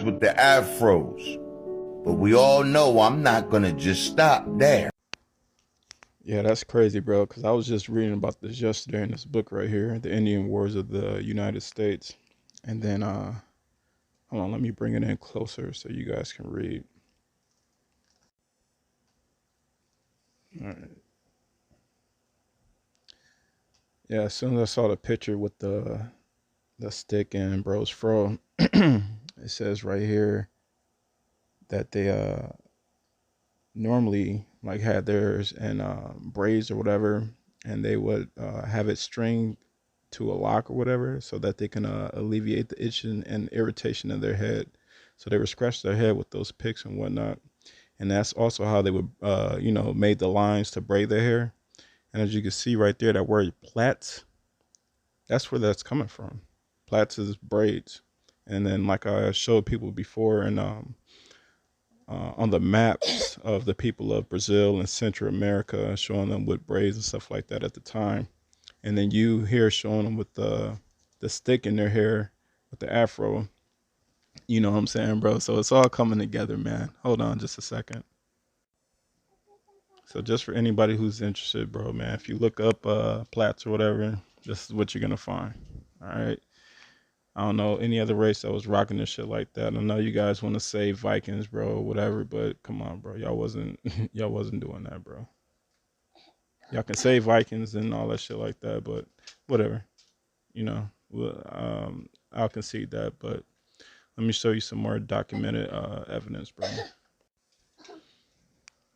guys with the afros. But we all know I'm not gonna just stop there. Yeah, that's crazy, bro. Because I was just reading about this yesterday in this book right here, The Indian Wars of the United States. And then, hold on, let me bring it in closer so you guys can read. All right. Yeah, as soon as I saw the picture with the stick and bro's fro, it says right here that they normally like had theirs in braids or whatever, and they would have it stringed to a lock or whatever, so that they can alleviate the itching and irritation of their head. So they would scratch their head with those picks and whatnot, and that's also how they would, made the lines to braid their hair. And as you can see right there, that word plaits, that's where that's coming from. Plaits is braids, and then like I showed people before, and on the maps of the people of Brazil and Central America, showing them with braids and stuff like that at the time. And then you here showing them with the stick in their hair with the afro. You know what I'm saying, bro? So it's all coming together, man. Hold on just a second. So just for anybody who's interested, bro, man, if you look up Platts or whatever, this is what you're gonna find. All right. I don't know any other race that was rocking this shit like that. I know you guys want to say Vikings, bro, whatever, but come on, bro. Y'all wasn't y'all wasn't doing that, bro. Y'all can say Vikings and all that shit like that, but whatever. You know, I'll concede that, but let me show you some more documented evidence, bro.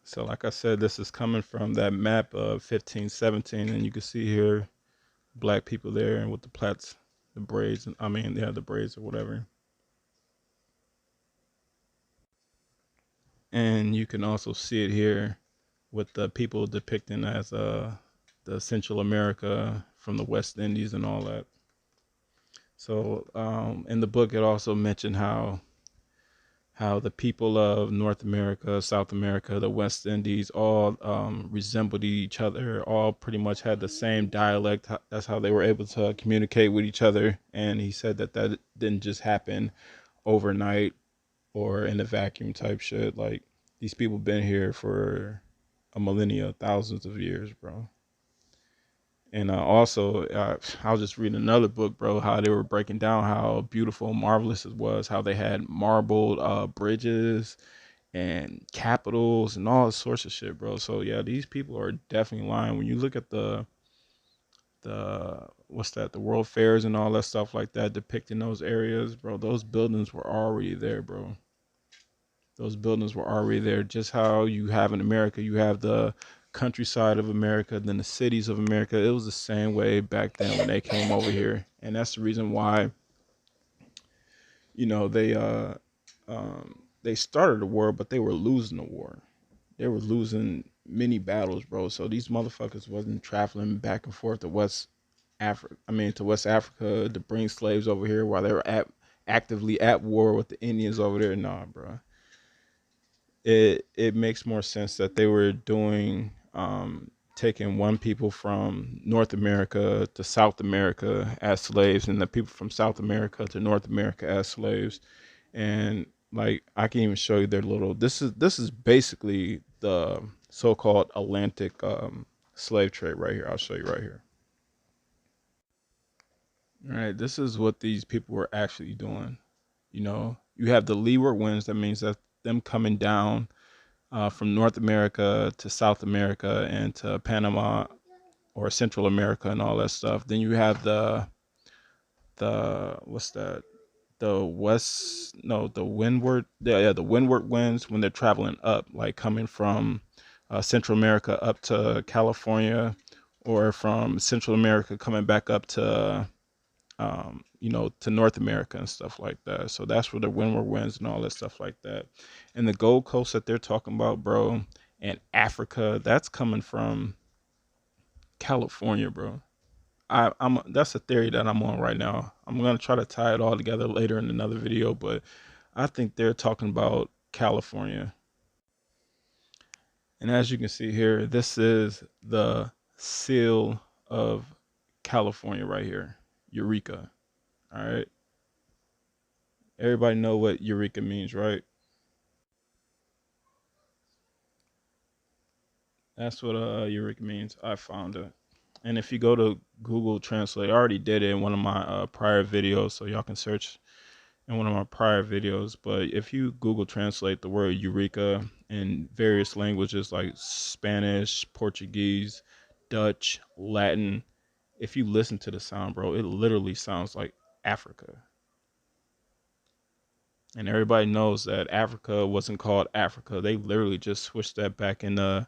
So, like I said, this is coming from that map of 1517, and you can see here black people there and with the plaits, the braids. I mean, yeah, the braids or whatever. And you can also see it here with the people depicting as the Central America from the West Indies and all that. So in the book, it also mentioned how the people of North America, South America, the West Indies all resembled each other, all pretty much had the same dialect. That's how they were able to communicate with each other. And he said that that didn't just happen overnight or in a vacuum type shit. Like these people been here for a millennia, thousands of years, bro. And also, I was just reading another book, bro, how they were breaking down how beautiful and marvelous it was, how they had marbled bridges and capitals and all sorts of shit, bro. So yeah, these people are definitely lying. When you look at the what's that, the world fairs and all that stuff like that depicting those areas, bro, those buildings were already there, bro. Those buildings were already there. Just how you have in America, you have the countryside of America, then the cities of America. It was the same way back then when they came over here, and that's the reason why you know they started the war, but they were losing the war. They were losing many battles, bro. So these motherfuckers wasn't traveling back and forth to West Africa. I mean, to West Africa to bring slaves over here while they were actively at war with the Indians over there. Nah, bro. It makes more sense that they were doing taking one people from North America to South America as slaves, and the people from South America to North America as slaves. And like I can even show you their little. This is basically the so-called Atlantic slave trade right here. I'll show you right here. All right, this is what these people were actually doing. You know, you have the leeward winds. That means that them coming down from North America to South America and to Panama or Central America and all that stuff. Then you have the what's that? The west, no, the windward, yeah, the windward winds when they're traveling up, like coming from Central America up to California, or from Central America coming back up to to North America and stuff like that. So that's where the windward winds and all that stuff like that. And the Gold Coast that they're talking about, bro, and Africa, that's coming from California, bro. I'm that's a theory that I'm on right now. I'm gonna try to tie it all together later in another video, but I think they're talking about California. And as you can see here, this is the seal of California right here, Eureka. All right. Everybody know what Eureka means, right? That's what Eureka means. I found it. And if you go to Google Translate, I already did it in one of my prior videos, so y'all can search in one of my prior videos. But if you Google Translate the word Eureka in various languages like Spanish, Portuguese, Dutch, Latin, if you listen to the sound, bro, it literally sounds like Africa. And everybody knows that Africa wasn't called Africa. They literally just switched that back in the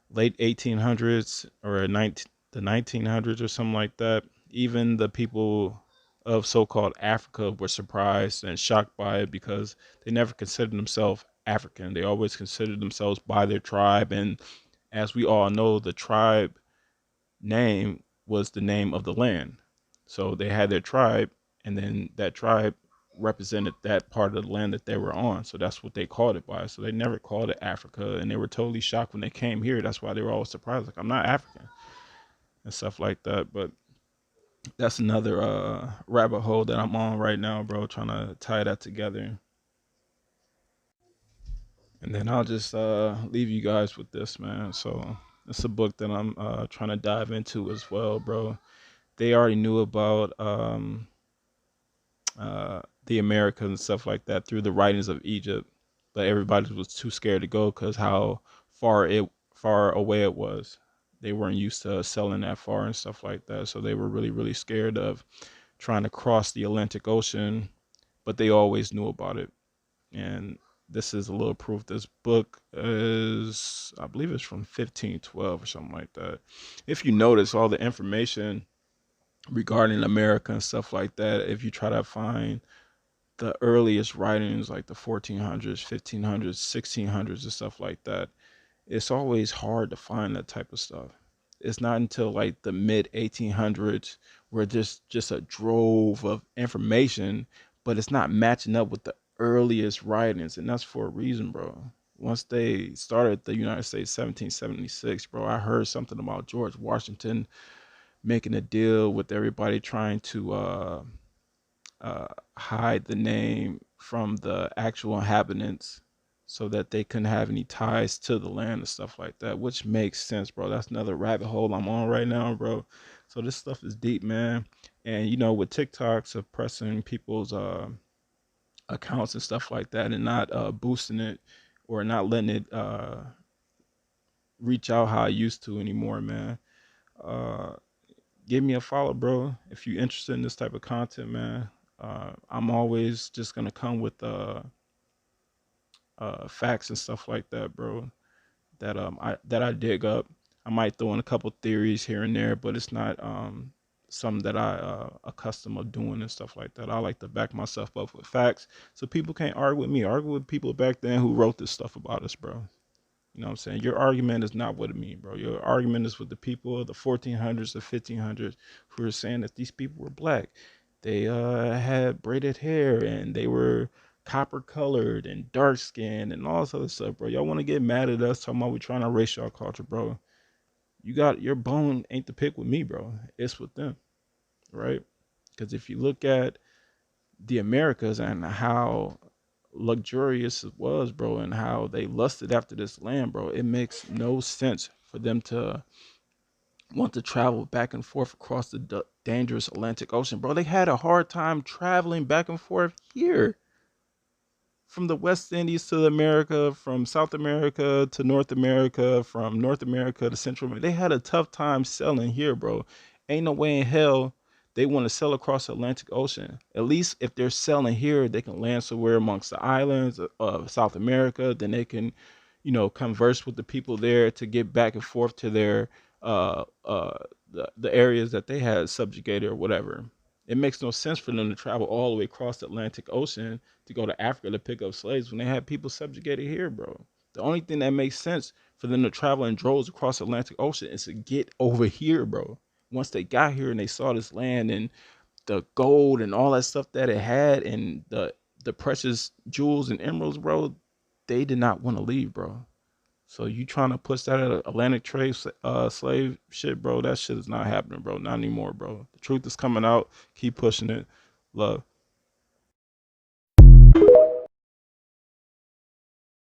late 1800s or the 1900s or something like that. Even the people of so-called Africa were surprised and shocked by it because they never considered themselves African. They always considered themselves by their tribe. And as we all know, the tribe name was the name of the land. So they had their tribe, and then that tribe represented that part of the land that they were on. So that's what they called it by. So they never called it Africa, and they were totally shocked when they came here. That's why they were always surprised, like, I'm not African and stuff like that. But that's another rabbit hole that I'm on right now, bro, trying to tie that together. And then I'll just leave you guys with this, man. So it's a book that I'm trying to dive into as well, bro. They already knew about the Americas and stuff like that through the writings of Egypt, but everybody was too scared to go because how far away it was. They weren't used to sailing that far and stuff like that, so they were really scared of trying to cross the Atlantic Ocean. But they always knew about it, and this is a little proof. This book is, I believe, it's from 1512 or something like that. If you notice all the information regarding America and stuff like that, if you try to find the earliest writings like the 1400s, 1500s, 1600s and stuff like that, it's always hard to find that type of stuff. It's not until like the mid 1800s where there's just a drove of information, but it's not matching up with the earliest writings, and that's for a reason, bro. Once they started the United States 1776, bro, I heard something about George Washington making a deal with everybody trying to hide the name from the actual inhabitants so that they couldn't have any ties to the land and stuff like that, which makes sense, bro. That's another rabbit hole I'm on right now, bro. So this stuff is deep, man. And you know, with TikTok suppressing people's accounts and stuff like that and not boosting it or not letting it reach out how I used to anymore, man. Uh, Give me a follow, bro, if you're interested in this type of content, man. I'm always just gonna come with facts and stuff like that, bro. That I dig up. I might throw in a couple theories here and there, but it's not something that I accustomed of doing and stuff like that. I like to back myself up with facts, so people can't argue with me. Argue with people back then who wrote this stuff about us, bro. You know what I'm saying? Your argument is not what it means, bro. Your argument is with the people of the 1400s, the 1500s, who are saying that these people were black. They had braided hair and they were copper colored and dark skinned and all this other stuff, bro. Y'all want to get mad at us talking about we trying to erase y'all culture, bro. You got your bone ain't to pick with me, bro. It's with them, right? Because if you look at the Americas and how luxurious it was, bro, and how they lusted after this land, bro, it makes no sense for them to want to travel back and forth across the dangerous Atlantic Ocean, bro. They had a hard time traveling back and forth here from the West Indies to America, from South America to North America, from North America to Central America. They had a tough time selling here, bro. Ain't no way in hell they want to sell across the Atlantic Ocean. At least if they're selling here, they can land somewhere amongst the islands of South America. Then they can, you know, converse with the people there to get back and forth to their the areas that they had subjugated or whatever. It makes no sense for them to travel all the way across the Atlantic Ocean to go to Africa to pick up slaves when they had people subjugated here, bro. The only thing that makes sense for them to travel in droves across the Atlantic Ocean is to get over here, bro. Once they got here and they saw this land and the gold and all that stuff that it had and the precious jewels and emeralds, bro, they did not want to leave, bro. So you trying to push that Atlantic trade slave shit, bro? That shit is not happening, bro. Not anymore, bro. The truth is coming out. Keep pushing it. Love.